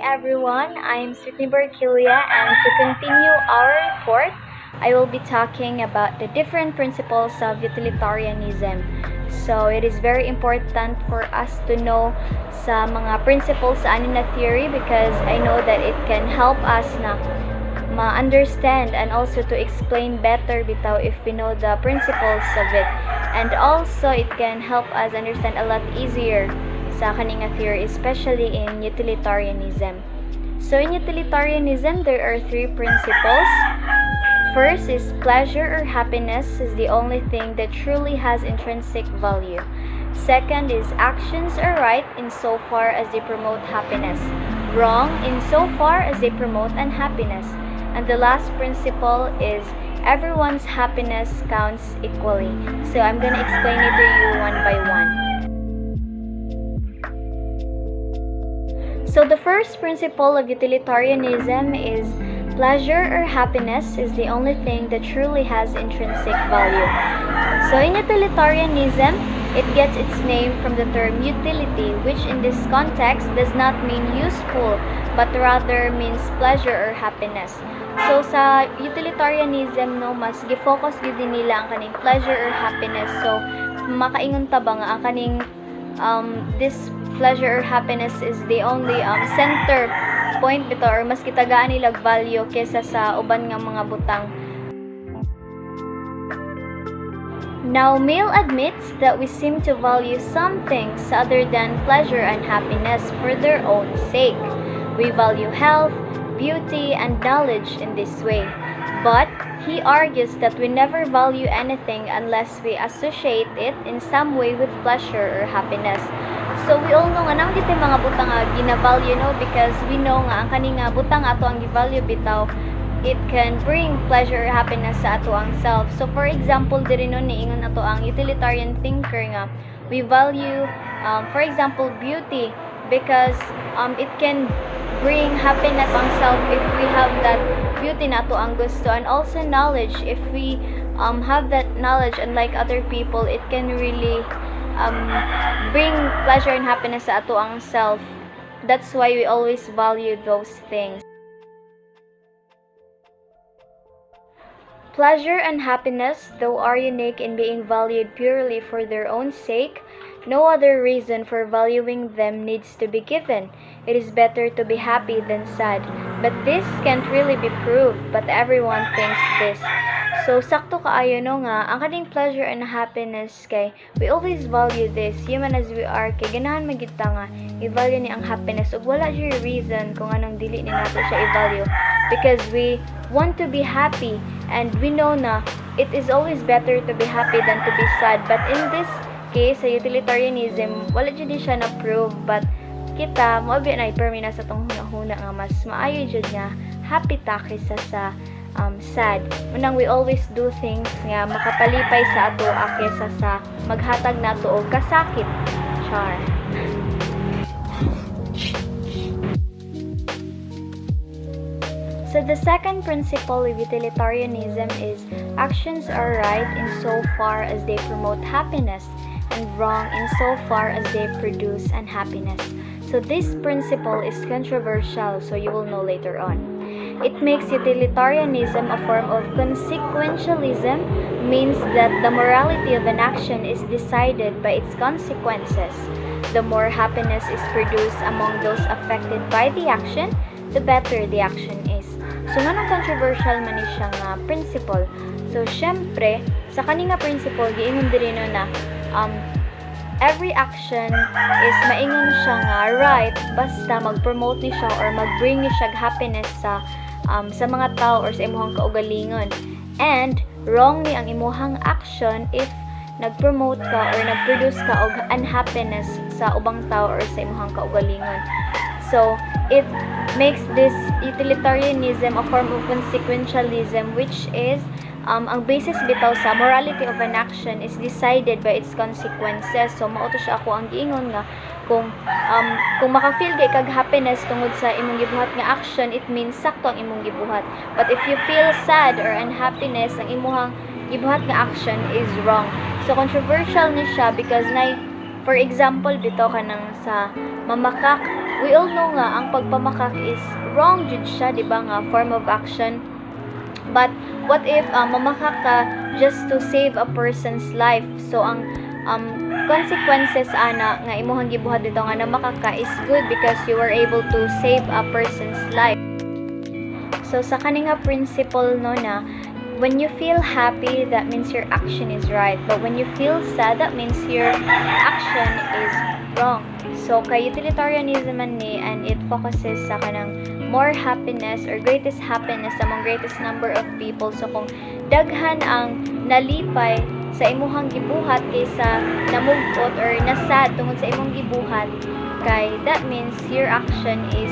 everyone, I'm Sydney Barkilia, and to continue our report, I will be talking about the different principles of utilitarianism. So, it is very important for us to know sa mga principles sa anin na theory because I know that it can help us na ma-understand and also to explain better bitaw if we know the principles of it. And also, it can help us understand a lot easier sa kaning theory, especially in utilitarianism. So in utilitarianism, there are three principles. First is pleasure or happiness is the only thing that truly has intrinsic value. Second is actions are right insofar as they promote happiness, wrong insofar as they promote unhappiness. And the last principle is everyone's happiness counts equally. So I'm gonna explain it to you one by one. So the first principle of utilitarianism is pleasure or happiness is the only thing that truly has intrinsic value. So in utilitarianism, it gets its name from the term utility, which in this context does not mean useful, but rather means pleasure or happiness. So sa utilitarianism, no, mas gi-focus gyud nila ang kaning pleasure or happiness. So makaingon ta ba nga ang kaning this pleasure or happiness is the only center point bito or mas kitagaan nilag value kesa sa uban nga mga butang. Now, Mill admits that we seem to value some things other than pleasure and happiness for their own sake. We value health, beauty, and knowledge in this way. But he argues that we never value anything unless we associate it in some way with pleasure or happiness. So we all know nga nang kita mga butang nga gina-value, no, because we know nga ang kaning butang ato ang gi-value bitaw, it can bring pleasure or happiness sa ato ang self. So for example, diri no niingon ato ang utilitarian thinker nga we value for example beauty because it can bring happiness ang self if we have that beauty na ato ang gusto, and also knowledge if we have that knowledge unlike other people, it can really bring pleasure and happiness sa ato ang self. That's why we always value those things. Pleasure and happiness, though are unique in being valued purely for their own sake, no other reason for valuing them needs to be given. It is better to be happy than sad. But this can't really be proved, but everyone thinks this. So, sakto kaayo no nga, ang kaning pleasure and happiness kay, we always value this, human as we are, kay ganahan magita nga, i-value ni ang happiness, ug wala siya reason kung anong dili ni nato siya i-value. Because we want to be happy, and we know na, it is always better to be happy than to be sad. But in this case, sa utilitarianism, wala dyan siya na-prove, but kita, moabi na ipermina sa tong huna-huna nga, mas maayo dyan nga, happy ta kaysa sa sad. Unang we always do things nga makapalipay sa ato kesa sa maghatag nato og kasakit. Char. So the second principle of utilitarianism is actions are right insofar as they promote happiness and wrong insofar as they produce unhappiness. So this principle is controversial, so you will know later on. It makes utilitarianism a form of consequentialism, means that the morality of an action is decided by its consequences. The more happiness is produced among those affected by the action, the better the action is. So, nganong controversial man ni siya nga principle? So, syempre, sa kaninga principle, giingon diri no na every action is maingon siya nga right basta mag-promote ni siya or mag-bring ni siya happiness sa mga tao or sa imuhang kaugalingon. And wrong ni ang imuhang action if nag-promote ka or nag-produce ka og unhappiness sa ubang tao or sa imuhang kaugalingon. So it makes this utilitarianism a form of consequentialism, which is ang basis bitaw sa morality of an action is decided by its consequences. So mao to siya ako ang giingon nga kung maka-feel kay kag happiness tungod sa imong gibuhat nga action, it means sakto ang imong gibuhat. But if you feel sad or unhappiness, ang imong gibuhat nga action is wrong. So controversial ni siya because for example bitaw kanang sa mamakak we all know nga ang pagpamakak is wrong jud siya, di ba nga, form of action. But what if mamakak ka just to save a person's life? So ang consequences ana nga imuhang gibuhat dito nga namakak ka is good because you were able to save a person's life. So sa kaninga principle no na when you feel happy, that means your action is right. But when you feel sad, that means your action is wrong. So kay utilitarianism man ni, and it focuses sa kanang more happiness or greatest happiness among greatest number of people. So kung daghan ang nalipay sa imuhang gibuhat kaysa namugot or nasad tungod sa imong gibuhat, kay that means your action is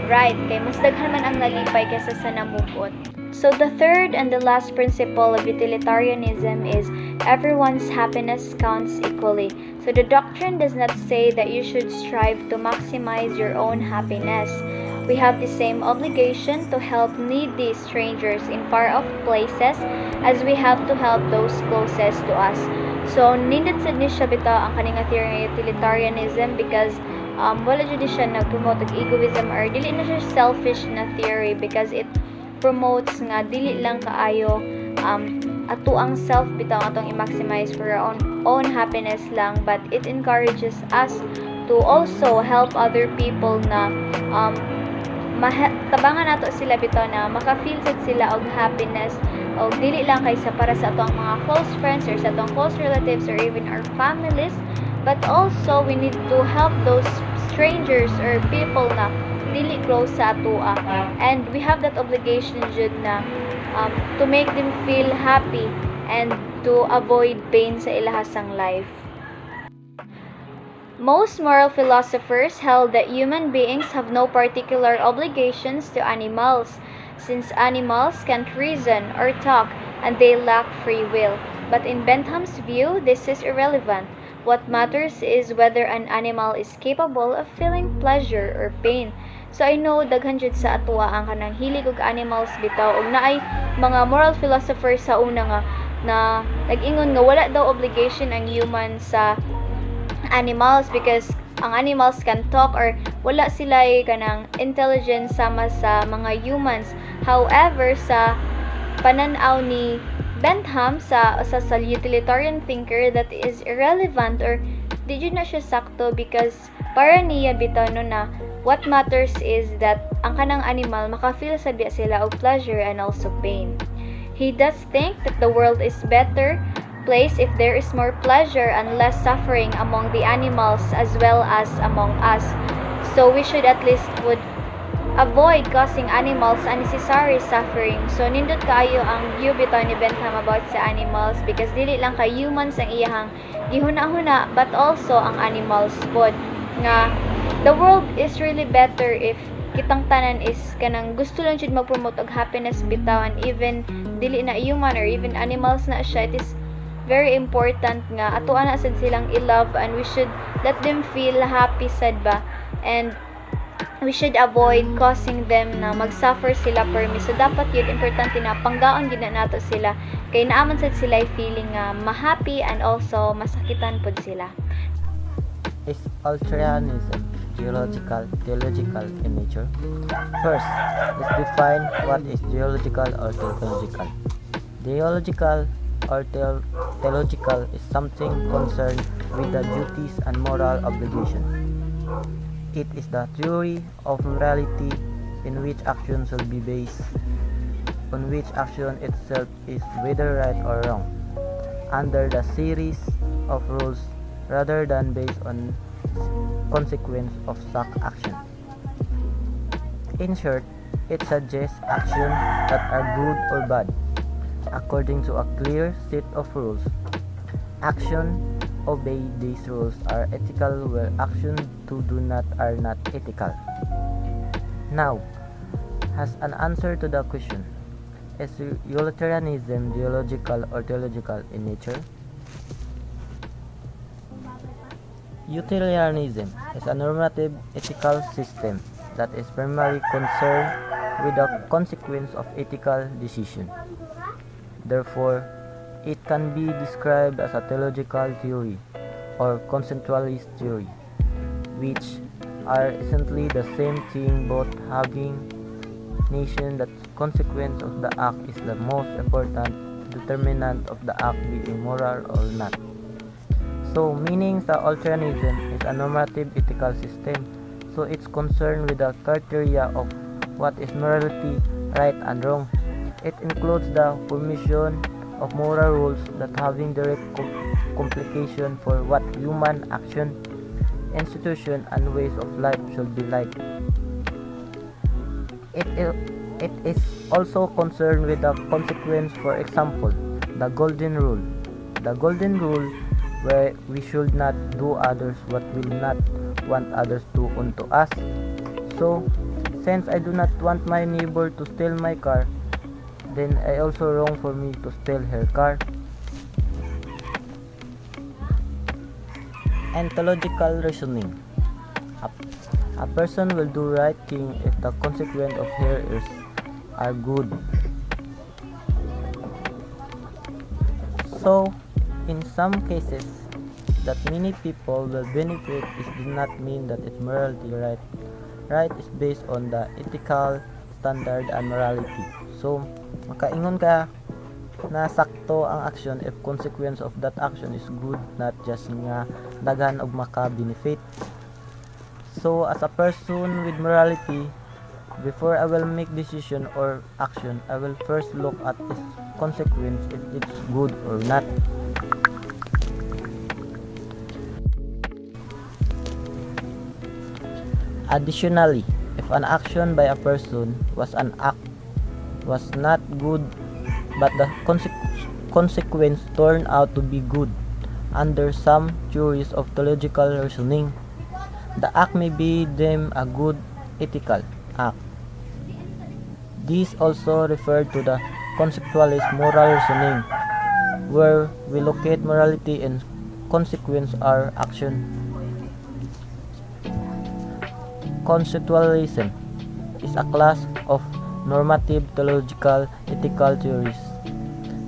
right. Kay mas daghan man ang nalipay kaysa sa namugot. So the third and the last principle of utilitarianism is everyone's happiness counts equally. So the doctrine does not say that you should strive to maximize your own happiness. We have the same obligation to help needy strangers in far-off places as we have to help those closest to us. So nindot sad ni siya bitaw ang kaninga theory ng utilitarianism because wala jud siya nag-promote og egoism or dili na siya selfish na theory because it promotes nga dili lang kaayo ato ang self bitaw atong i-maximize for our own happiness lang, but it encourages us to also help other people na tabangan nato sila bitaw na maka-feel sila og happiness og dili lang kaysa para sa atong mga close friends or sa atong close relatives or even our families, but also we need to help those strangers or people na dili close sa atoa, and we have that obligation jud na to make them feel happy and to avoid pain sa ilahasang life. Most moral philosophers held that human beings have no particular obligations to animals, since animals can't reason or talk and they lack free will. But in Bentham's view, this is irrelevant. What matters is whether an animal is capable of feeling pleasure or pain. So I know daghan jud sa atoa ang kanang hilig og animals bitaw og naay mga moral philosophers sa una nga na nag-ingon nga wala daw obligation ang human sa animals because ang animals can talk or wala sila kanang intelligence sama sa mga humans. However, sa pananaw ni Bentham sa utilitarian thinker, that is irrelevant or di jud na siya sakto because para niya bitaw no na what matters is that ang kanang animal maka-feel sa diya sila og pleasure and also pain. He does think that the world is better place if there is more pleasure and less suffering among the animals as well as among us. So we should at least would avoid causing animals unnecessary suffering. So nindot kaayo ang view bitaw ni Bentham about sa animals because dili lang kay humans ang iyahang gihuna-huna but also ang animals pod nga the world is really better if kitang tanan is kanang gusto lang jud mag-promote og happiness bitaw, and even dili na human or even animals na siya, it is very important nga ato ana sad silang i-love and we should let them feel happy sad ba, and we should avoid causing them na mag-suffer sila permi. So dapat yun importante na panggaon gid na nato sila kay naaman sad sila feeling nga ma-happy and also masakitan pod sila. Is Utilitarianism geological, theological in nature? First, let's define what is geological or theological. Geological or theological is something concerned with the duties and moral obligation. It is the theory of morality in which action should be based on which action itself is whether right or wrong, under the series of rules rather than based on consequence of such action. In short, it suggests actions that are good or bad according to a clear set of rules. Action obey these rules are ethical, where actions to do not are not ethical. Now, as an answer to the question, is utilitarianism geological or theological in nature? Utilitarianism is a normative ethical system that is primarily concerned with the consequence of ethical decisions. Therefore, it can be described as a theological theory or conceptualist theory, which are essentially the same thing, both having nation that consequence of the act is the most important determinant of the act being moral or not. So, meaning sa Utilitarianism is a normative ethical system. So, it's concerned with the criteria of what is morality, right and wrong. It includes the formation of moral rules that having direct complication for what human action, institution, and ways of life should be like. It is also concerned with the consequence, for example, the golden rule. The golden rule where we should not do others what we will not want others to unto us. So, since I do not want my neighbor to steal my car, then I also wrong for me to steal her car. Ontological reasoning. A person will do right thing if the consequence of her is are good. So, in some cases, that many people will benefit is do not mean that it's morality right. Right is based on the ethical standard and morality. So, makaingon ka na sakto ang action if consequence of that action is good, not just nga daghan og maka-benefit. So, as a person with morality, before I will make decision or action, I will first look at its consequence if it's good or not. Additionally, if an action by a person was not good, but the consequence turned out to be good, under some theories of theological reasoning, the act may be deemed a good ethical act. These also refer to the conceptualist moral reasoning, where we locate morality and consequence are action. Conceptualism is a class of normative theological ethical theories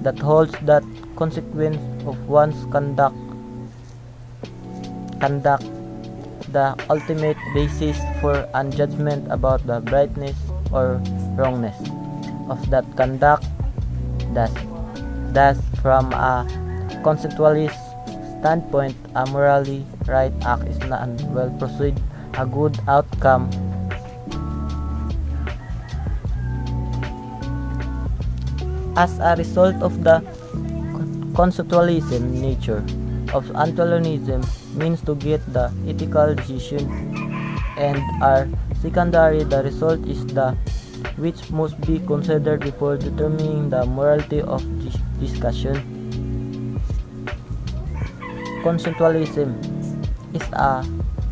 that holds that consequence of one's conduct the ultimate basis for a judgment about the rightness or wrongness of that conduct. Thus, from a conceptualist standpoint, a morally right act is not well pursued a good outcome. As a result of the conceptualism nature of Utilitarianism means to get the ethical decision, and are secondary, the result is the which must be considered before determining the morality of discussion. Conceptualism is a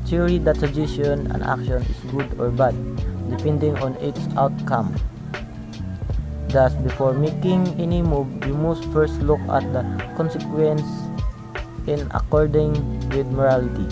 theory that suggestion an action is good or bad, depending on its outcome. Thus, before making any move, you must first look at the consequence in according with morality.